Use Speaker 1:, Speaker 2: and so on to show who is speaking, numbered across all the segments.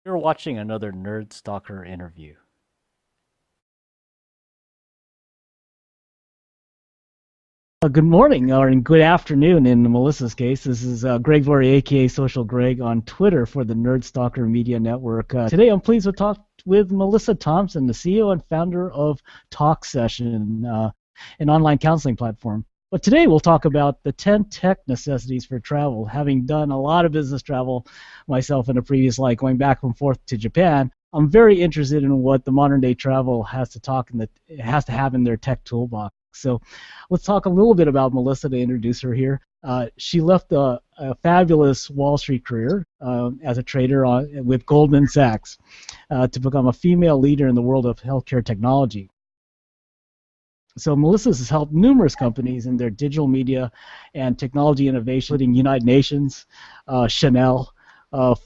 Speaker 1: You're watching another Nerd Stalker interview. Good morning, or good afternoon in Melissa's case. This is Greg Vori, aka Social Greg, on Twitter for the Nerd Stalker Media Network. Today I'm pleased to talk with Melissa Thompson, the CEO and founder of TalkSession, an online counseling platform. But today we'll talk about the 10 tech necessities for travel. Having done a lot of business travel myself in a previous life, going back and forth to Japan, I'm very interested in what the modern day travel has to talk and that it has to have in their tech toolbox. So let's talk a little bit about Melissa to introduce her here. She left a fabulous Wall Street career as a trader with Goldman Sachs to become a female leader in the world of healthcare technology. So Melissa has helped numerous companies in their digital media and technology innovation, including United Nations, Chanel,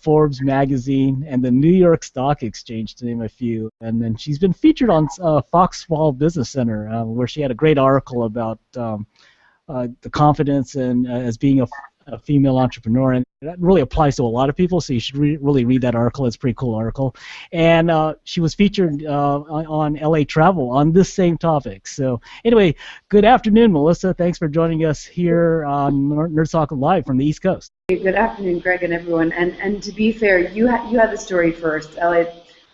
Speaker 1: Forbes magazine, and the New York Stock Exchange, to name a few. And then she's been featured on Fox Small Business Center, where she had a great article about the confidence and as being a female entrepreneur, and that really applies to a lot of people, so you should really read that article. It's a pretty cool article. And she was featured on LA Travel on this same topic. So anyway, good afternoon, Melissa. Thanks for joining us here on Nerd Talk Live from the East Coast.
Speaker 2: Good afternoon, Greg and everyone. And to be fair, you had the story first. LA,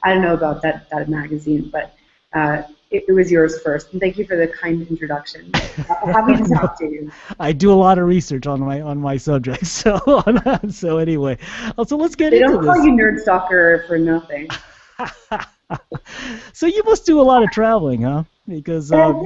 Speaker 2: I don't know about that magazine, but it was yours first. And thank you for the kind introduction. Happy to talk to you.
Speaker 1: I do a lot of research on my subject. So anyway, so let's get
Speaker 2: into this.
Speaker 1: They
Speaker 2: don't call you Nerd Stalker for nothing.
Speaker 1: So you must do a lot of traveling, huh? Because
Speaker 2: yeah.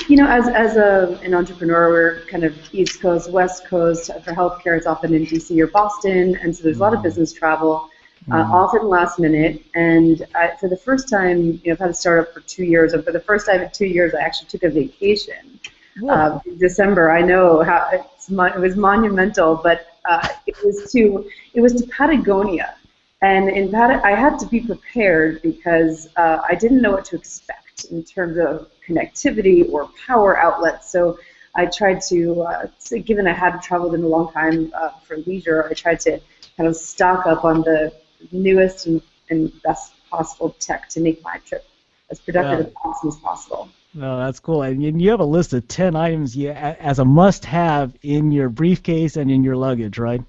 Speaker 2: You know, as an entrepreneur, we're kind of East Coast, West Coast. For healthcare, it's often in DC or Boston, and so there's a lot of business travel, often last minute. And for the first time, I've had a startup for 2 years, and for the first time in 2 years, I actually took a vacation. In December. I know how it was monumental, but it was to Patagonia, and I had to be prepared because I didn't know what to expect in terms of connectivity or power outlets. So I tried to, given I hadn't traveled in a long time for leisure, I tried to kind of stock up on the newest and best possible tech to make my trip as productive as possible.
Speaker 1: No, that's cool. And you have a list of 10 items as a must-have in your briefcase and in your luggage, right?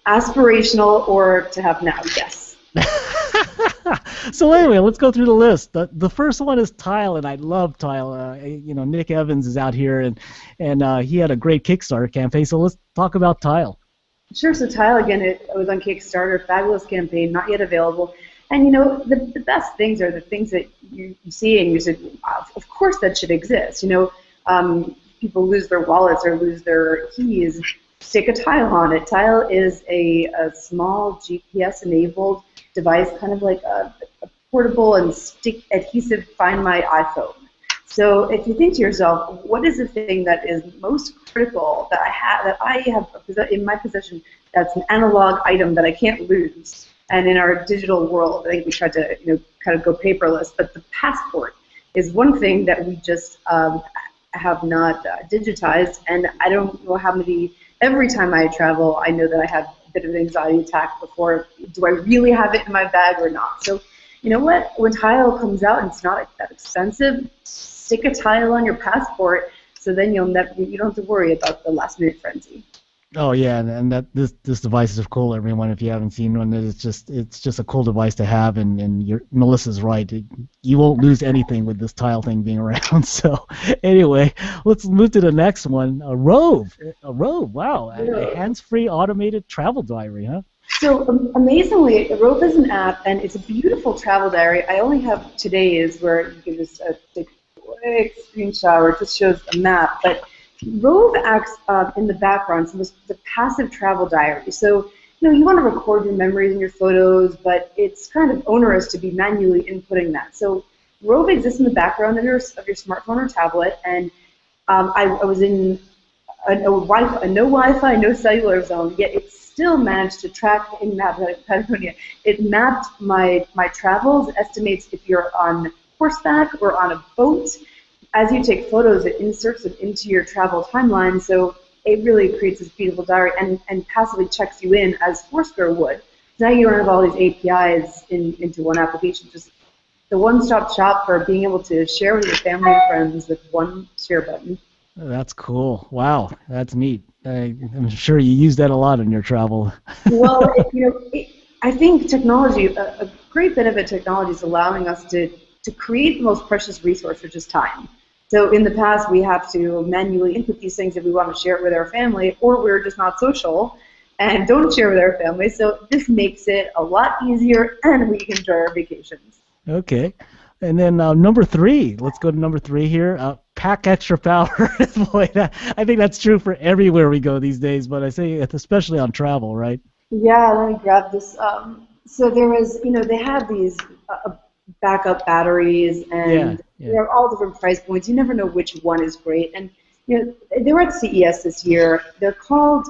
Speaker 2: Aspirational or to have now, yes.
Speaker 1: So anyway, let's go through the list. The first one is Tile, and I love Tile. Nick Evans is out here, and he had a great Kickstarter campaign. So let's talk about Tile.
Speaker 2: Sure. So Tile, again, it was on Kickstarter, fabulous campaign, not yet available. And the best things are the things that you see and you say, of course that should exist. People lose their wallets or lose their keys. Stick a Tile on it. Tile is a small GPS-enabled device, kind of like a portable and stick adhesive Find My iPhone. So if you think to yourself, what is the thing that is most critical that I have in my possession that's an analog item that I can't lose? And in our digital world, I think we tried to kind of go paperless, but the passport is one thing that we just have not digitized, and I don't know how many. Every time I travel, I know that I have a bit of an anxiety attack before, do I really have it in my bag or not? So, you know what? When Tile comes out and it's not that expensive, stick a Tile on your passport, so then you don't have to worry about the last minute frenzy.
Speaker 1: Oh yeah, and that this device is cool, everyone. If you haven't seen one, it's just a cool device to have, and Melissa's right. You won't lose anything with this Tile thing being around. So anyway, let's move to the next one. A Rove, wow, a hands-free automated travel diary, huh?
Speaker 2: So amazingly, Rove is an app, and it's a beautiful travel diary. I only have today's where you can just take a quick screenshot where it just shows a map, but Rove acts in the background, so the passive travel diary. So, you want to record your memories and your photos, but it's kind of onerous to be manually inputting that. So Rove exists in the background of your smartphone or tablet, and I was in a no Wi-Fi, no cellular zone, yet it still managed to track in Patagonia. It mapped my travels, estimates if you're on horseback or on a boat. As you take photos, it inserts them into your travel timeline, so it really creates this beautiful diary and passively checks you in as Foursquare would. Now you don't have all these APIs into one application. Just the one-stop shop for being able to share with your family and friends with one share button.
Speaker 1: That's cool. Wow, that's neat. I'm sure you use that a lot in your travel.
Speaker 2: Well, I think technology, a great benefit of technology is allowing us to create the most precious resource, which is time. So in the past, we have to manually input these things if we want to share it with our family, or we're just not social and don't share with our family. So this makes it a lot easier, and we can enjoy our vacations.
Speaker 1: Okay. And then number 3, let's go to number 3 here. Pack extra power. Boy, I think that's true for everywhere we go these days, but I say it's especially on travel, right?
Speaker 2: Yeah, let me grab this. So there was, they have these backup batteries, and they're all different price points. You never know which one is great. And they were at CES this year. They're called,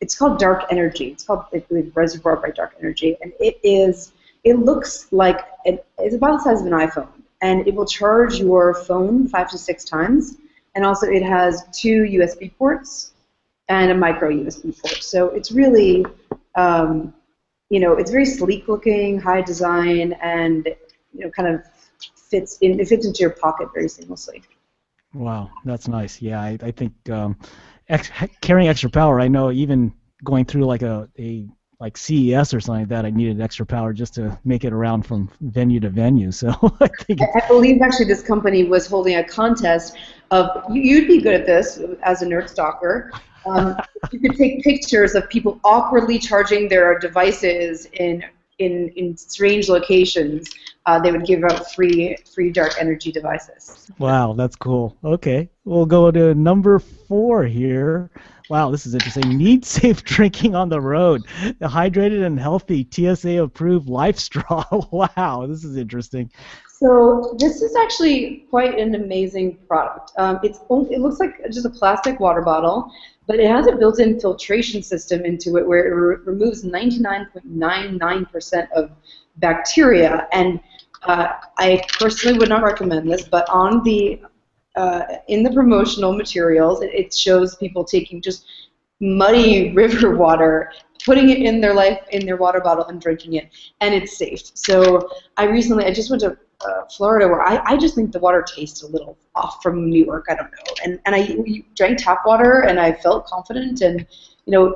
Speaker 2: it's called Dark Energy. It's called, I believe, Reservoir by Dark Energy, and it looks like it's about the size of an iPhone, and it will charge your phone 5 to 6 times. And also, it has 2 USB ports and a micro USB port. So it's really, it's very sleek looking, high design, and kind of fits into your pocket very seamlessly.
Speaker 1: Wow, that's nice. Yeah, I think carrying extra power. I know even going through like like CES or something like that, I needed extra power just to make it around from venue to venue. So I think
Speaker 2: I believe actually this company was holding a contest of, you'd be good at this as a nerd stalker. You could take pictures of people awkwardly charging their devices in strange locations. They would give out free dark energy devices.
Speaker 1: Wow, that's cool. Okay, we'll go to number 4 here. Wow, this is interesting. Need safe drinking on the road. A hydrated and healthy TSA-approved life straw. Wow, this is interesting.
Speaker 2: So this is actually quite an amazing product. It looks like just a plastic water bottle, but it has a built-in filtration system into it where it removes 99.99% of bacteria. And I personally would not recommend this, but on in the promotional materials, it shows people taking just muddy river water, putting it in their water bottle and drinking it, and it's safe. So I just went to Florida, where I just think the water tastes a little off from New York. I don't know, and I drank tap water and I felt confident. And you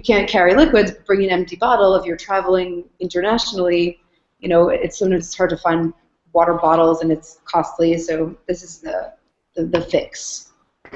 Speaker 2: can't carry liquids, but bring an empty bottle if you're traveling internationally. Sometimes it's hard to find water bottles and it's costly. So this is the fix.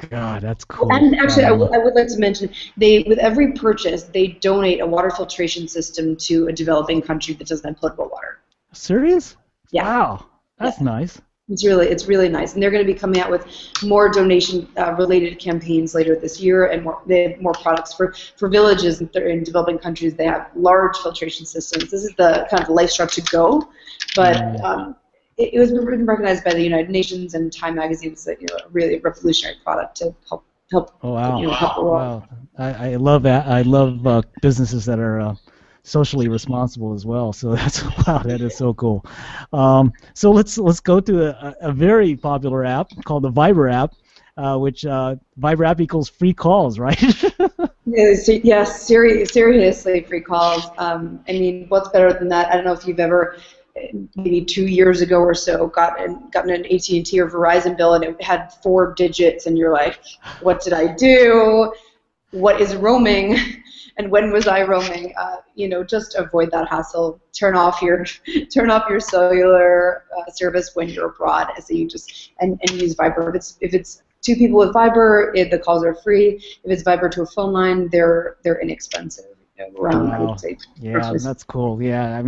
Speaker 1: God, that's cool.
Speaker 2: And actually, I would like to mention, with every purchase, they donate a water filtration system to a developing country that doesn't have potable water.
Speaker 1: Serious?
Speaker 2: Yeah.
Speaker 1: Wow, that's nice.
Speaker 2: It's really nice, and they're going to be coming out with more donation-related campaigns later this year, and they have more products for villages in developing countries. They have large filtration systems. This is the kind of the Life Straw to go, but it was recognized by the United Nations and Time magazine as a really revolutionary product to help.
Speaker 1: Oh, wow.
Speaker 2: Help the world.
Speaker 1: Wow. I love that. I love businesses that are socially responsible as well. So that is so cool. So let's go to a very popular app called the Viber app, which Viber app equals free calls, right?
Speaker 2: Yes, seriously, free calls. What's better than that? I don't know if you've ever, maybe 2 years ago or so, gotten an AT&T or Verizon bill and it had 4 digits, and you're like, what did I do? What is roaming? And when was I roaming? Just avoid that hassle. Turn off your cellular service when you're abroad. So you and use Viber. If it's 2 people with Viber, the calls are free. If it's Viber to a phone line, they're inexpensive. Around, I would say.
Speaker 1: Yeah, that's cool. Yeah, I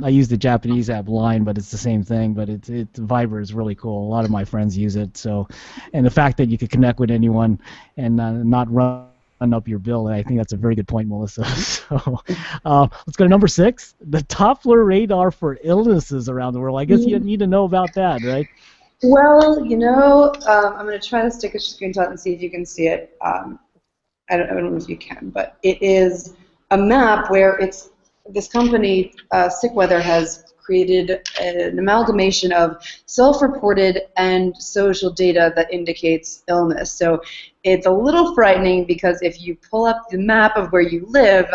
Speaker 1: use the Japanese app Line, but it's the same thing. But Viber is really cool. A lot of my friends use it. So, and the fact that you could connect with anyone and not run up your bill, I think that's a very good point, Melissa. So let's go to number 6, the Doppler radar for illnesses around the world. I guess you need to know about that, right?
Speaker 2: Well, I'm going to try to stick a screenshot and see if you can see it. I don't know if you can, but it is a map where this company, SickWeather, has created an amalgamation of self-reported and social data that indicates illness. So it's a little frightening because if you pull up the map of where you live,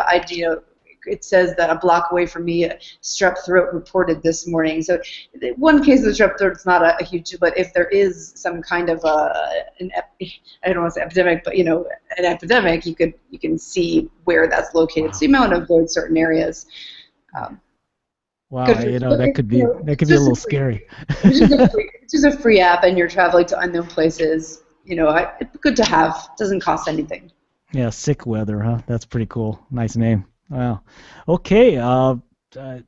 Speaker 2: it says that a block away from me, strep throat reported this morning. So one case of strep throat is not a huge, but if there is some kind of I don't want to say epidemic, but an epidemic, you can see where that's located. So you might want to avoid certain areas.
Speaker 1: Wow, that could be a little scary.
Speaker 2: It's just a free app, and you're traveling to unknown places. It's good to have. It doesn't cost anything.
Speaker 1: Yeah, sick weather, huh? That's pretty cool. Nice name. Wow. Okay,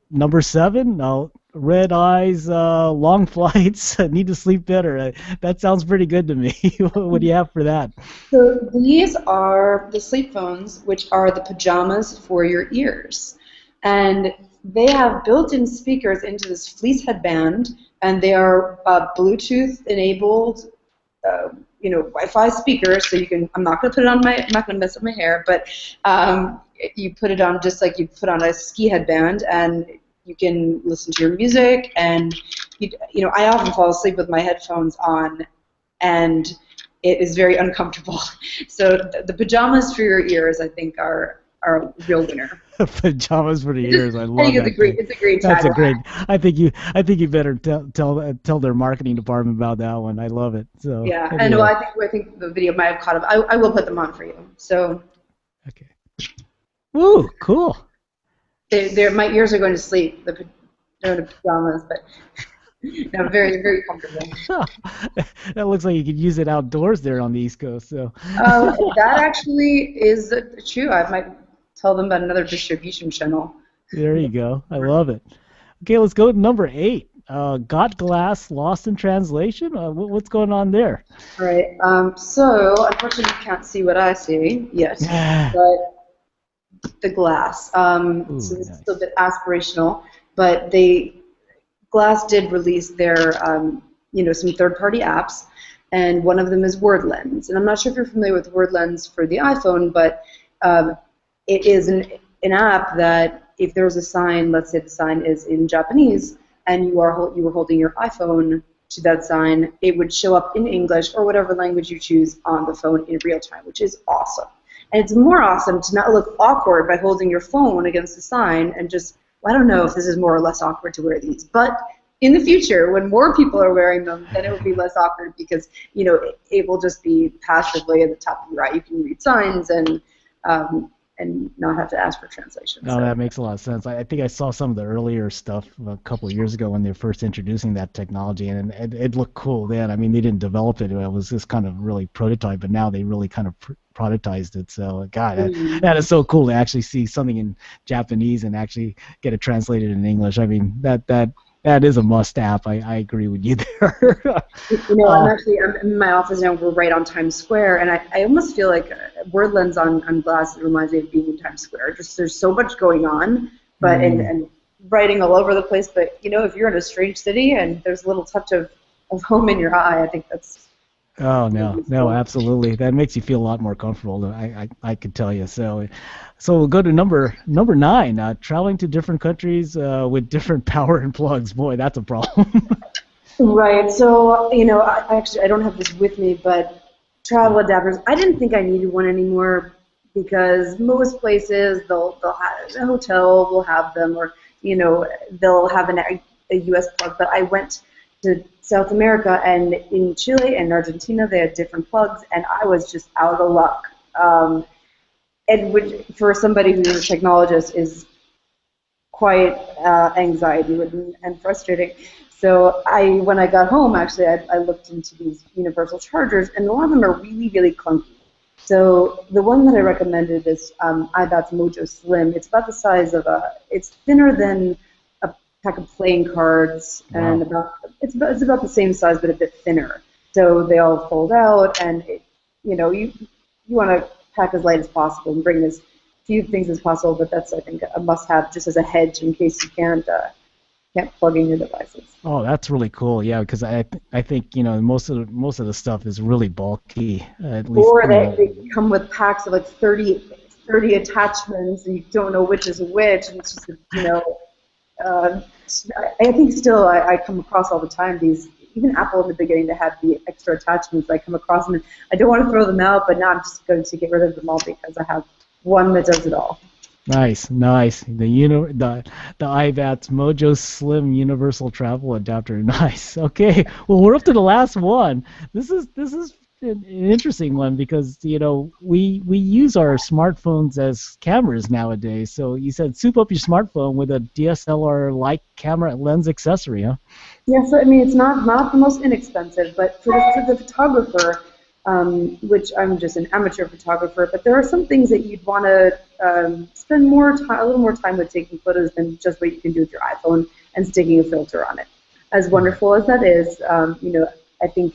Speaker 1: number 7. Red eyes, long flights, need to sleep better. That sounds pretty good to me. What do you have for that?
Speaker 2: So these are the sleep phones, which are the pajamas for your ears. And they have built-in speakers into this fleece headband, and they are Bluetooth-enabled, Wi-Fi speakers. So you can. I'm not going to put it on I'm not going to mess up my hair, but you put it on just like you put on a ski headband, and you can listen to your music. And I often fall asleep with my headphones on, and it is very uncomfortable. So the pajamas for your ears, I think, are a real winner.
Speaker 1: Pajamas for the ears. I love that.
Speaker 2: It's a great
Speaker 1: That's
Speaker 2: tagline.
Speaker 1: a great. I think you better tell their marketing department about that one. I love it. So
Speaker 2: yeah,
Speaker 1: anyway.
Speaker 2: and I think the video might have caught up. I will put them on for you. So.
Speaker 1: Okay. Woo! Cool.
Speaker 2: My ears are going to sleep. They're in pajamas, but no, very, very comfortable.
Speaker 1: That looks like you could use it outdoors there on the East Coast. So.
Speaker 2: That actually is true. I might tell them about another distribution channel.
Speaker 1: There you go. I love it. Okay, let's go to number 8. Got glass lost in translation? What's going on there?
Speaker 2: All right. So unfortunately, you can't see what I see yet, but the glass. So this is a bit aspirational, but Glass did release their, some third-party apps, and one of them is WordLens. And I'm not sure if you're familiar with WordLens for the iPhone, but it is an app that if there's a sign, let's say the sign is in Japanese, and you were holding your iPhone to that sign, it would show up in English or whatever language you choose on the phone in real time, which is awesome. And it's more awesome to not look awkward by holding your phone against the sign and just, I don't know if this is more or less awkward to wear these, but in the future, when more people are wearing them, then it will be less awkward because, it will just be passively at the top of your eye. You can read signs and not have to ask for translation.
Speaker 1: No, that makes a lot of sense. I think I saw some of the earlier stuff a couple of years ago when they were first introducing that technology, and it looked cool then. I mean, they didn't develop it. It was just kind of really prototype, but now they really kind of productized it. So, God, that is so cool to actually see something in Japanese and actually get it translated in English. I mean, that is a must app. I agree with you there.
Speaker 2: I'm in my office now. We're right on Times Square, and I almost feel like WordLens on glass reminds me of being in Times Square. Just there's so much going on, but and writing all over the place. But if you're in a strange city and there's a little touch of home in your eye, I think that's.
Speaker 1: Oh no, absolutely. That makes you feel a lot more comfortable. I could tell you. So we'll go to number 9. Traveling to different countries with different power and plugs. Boy, that's a problem.
Speaker 2: Right. So I don't have this with me, but travel adapters. I didn't think I needed one anymore because most places they'll have a hotel will have them, or they'll have a US plug. But I went to South America, and in Chile and Argentina they had different plugs, and I was just out of luck. And which for somebody who's a technologist is quite anxiety-ridden and frustrating. So when I got home, actually, I looked into these universal chargers, and a lot of them are really, really clunky. So the one that I recommended is iBat's Mojo Slim. It's about the size of it's thinner than a pack of playing cards, and it's about the same size but a bit thinner. So they all fold out, and you want to pack as light as possible and bring as few things as possible. But that's, I think, a must-have just as a hedge in case you can't plug in your devices.
Speaker 1: Oh, that's really cool. Yeah, because I think most of the stuff is really bulky. At least,
Speaker 2: or they come with packs of like 30 attachments, and you don't know which is which, and it's just I think still I come across all the time these. Even Apple in the beginning, they had the extra attachments. I come across them, and I don't want to throw them out, but now I'm just going to get rid of them all because I have one that does it all.
Speaker 1: Nice, nice. The IVAT's Mojo Slim Universal Travel Adapter. Nice. Okay. Well, we're up to the last one. This is an interesting one because we use our smartphones as cameras nowadays. So you said soup up your smartphone with a DSLR-like camera lens accessory, huh?
Speaker 2: Yeah, so I mean, it's not the most inexpensive, but for the photographer, which I'm just an amateur photographer, but there are some things that you'd want to spend a little more time with taking photos than just what you can do with your iPhone and sticking a filter on it. As wonderful as that is, I think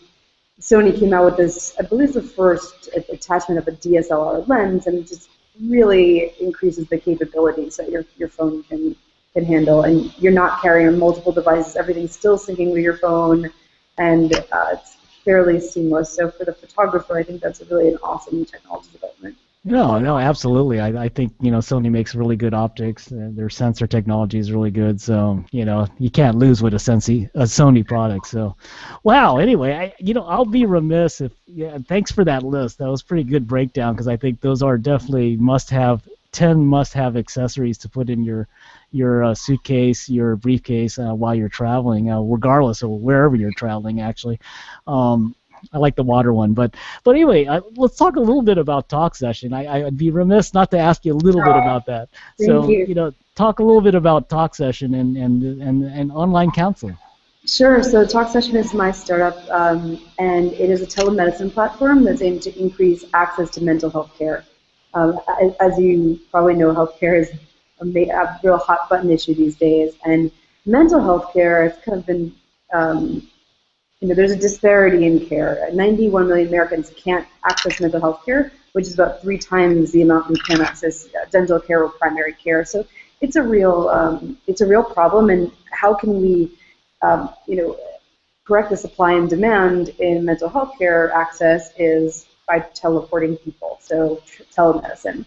Speaker 2: Sony came out with this, I believe, the first attachment of a DSLR lens, and it just really increases the capabilities that your phone can handle, and you're not carrying multiple devices. Everything's still syncing with your phone, and it's fairly seamless. So for the photographer, I think that's really an awesome technology development.
Speaker 1: No, no, absolutely. I think Sony makes really good optics. Their sensor technology is really good. So you can't lose with a Sony product. So, wow. Anyway, I'll be remiss if thanks for that list. That was pretty good breakdown because I think those are definitely must-have 10 must-have accessories to put in your suitcase, your briefcase while you're traveling, regardless of wherever you're traveling. Actually. I like the water one, but anyway, let's talk a little bit about TalkSession. I'd be remiss not to ask you a little bit about that.
Speaker 2: Thank you.
Speaker 1: Talk a little bit about TalkSession and online counseling.
Speaker 2: Sure. So TalkSession is my startup, and it is a telemedicine platform that's aimed to increase access to mental health care. As you probably know, healthcare is a real hot button issue these days, and mental health care has kind of been there's a disparity in care. 91 million Americans can't access mental health care, which is about 3 times the amount who can access dental care or primary care. So it's a real problem. And how can we, correct the supply and demand in mental health care access is by teleporting people. So telemedicine.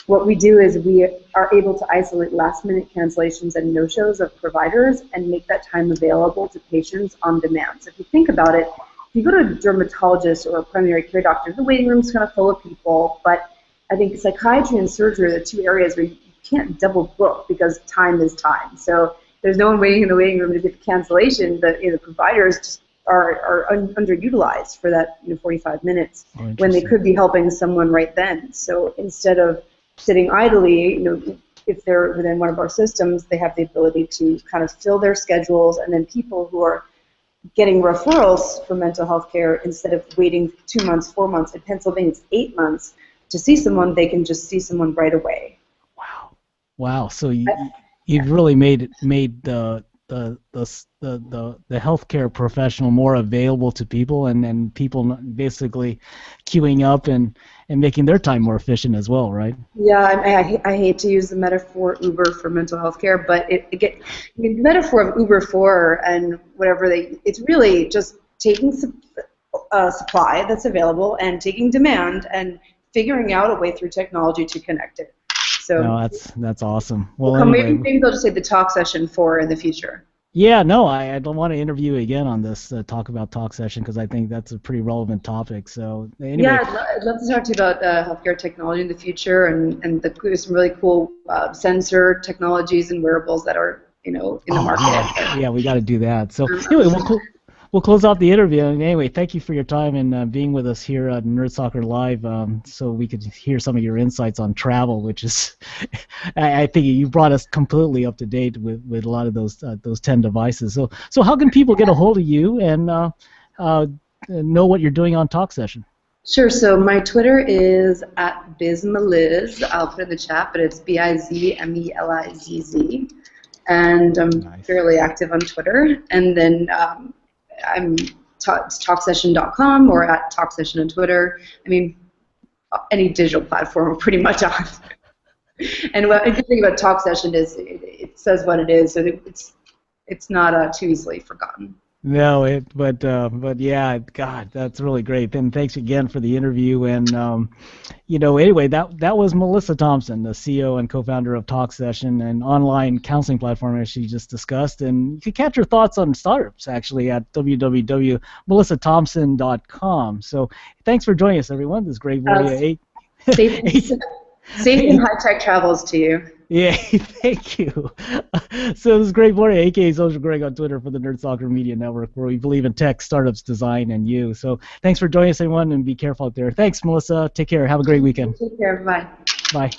Speaker 2: What we do is we are able to isolate last-minute cancellations and no-shows of providers and make that time available to patients on demand. So if you think about it, if you go to a dermatologist or a primary care doctor, the waiting room's kind of full of people, but I think psychiatry and surgery are the 2 areas where you can't double book because time is time. So there's no one waiting in the waiting room to get the cancellation. The providers just are underutilized for that 45 minutes when they could be helping someone right then. So instead of sitting idly, if they're within one of our systems, they have the ability to kind of fill their schedules, and then people who are getting referrals for mental health care, instead of waiting 2 months, 4 months, in Pennsylvania it's 8 months to see someone, they can just see someone right away.
Speaker 1: Wow. So you've really made the healthcare professional more available to people, and people basically queuing up and making their time more efficient as well, right?
Speaker 2: Yeah, I hate to use the metaphor Uber for mental health care, but the metaphor of Uber for and whatever it's really just taking supply that's available and taking demand and figuring out a way through technology to connect it. So
Speaker 1: no, that's awesome. Well, anyway,
Speaker 2: maybe they'll just say the TalkSession 4 in the future.
Speaker 1: Yeah, no, I don't want to interview you again on this, talk about TalkSession, because I think that's a pretty relevant topip. So anyway.
Speaker 2: Yeah, I'd love to talk to you about healthcare technology in the future, and there's some really cool sensor technologies and wearables that are in the market.
Speaker 1: Yeah, we got to do that. So anyway, we'll close out the interview. And anyway, thank you for your time and being with us here at Nerd Soccer Live, so we could hear some of your insights on travel, which is, I think you brought us completely up to date with a lot of those 10 devices. So how can people get a hold of you and know what you're doing on TalkSession?
Speaker 2: Sure. So my Twitter is @bizmelizz. I'll put it in the chat, but it's BIZMELIZZ, and I'm fairly active on Twitter. And then I'm TalkSession.com or @TalkSession on Twitter. I mean, any digital platform we're pretty much on. And what a good thing about TalkSession is it says what it is, so it's not too easily forgotten.
Speaker 1: No, but yeah, God, that's really great. And thanks again for the interview. And anyway, that was Melissa Thompson, the CEO and co-founder of TalkSession, an online counseling platform, as she just discussed. And you can catch her thoughts on startups actually at www.melissathompson.com. So thanks for joining us, everyone. This is Greg Voria.
Speaker 2: Safe and high-tech travels to you.
Speaker 1: Yeah, thank you. So this is Greg Boria, aka Social Greg on Twitter for the Nerd Stalker Media Network, where we believe in tech, startups, design, and you. So thanks for joining us, everyone, and be careful out there. Thanks, Melissa. Take care. Have a great weekend.
Speaker 2: Take care. Bye.
Speaker 1: Bye.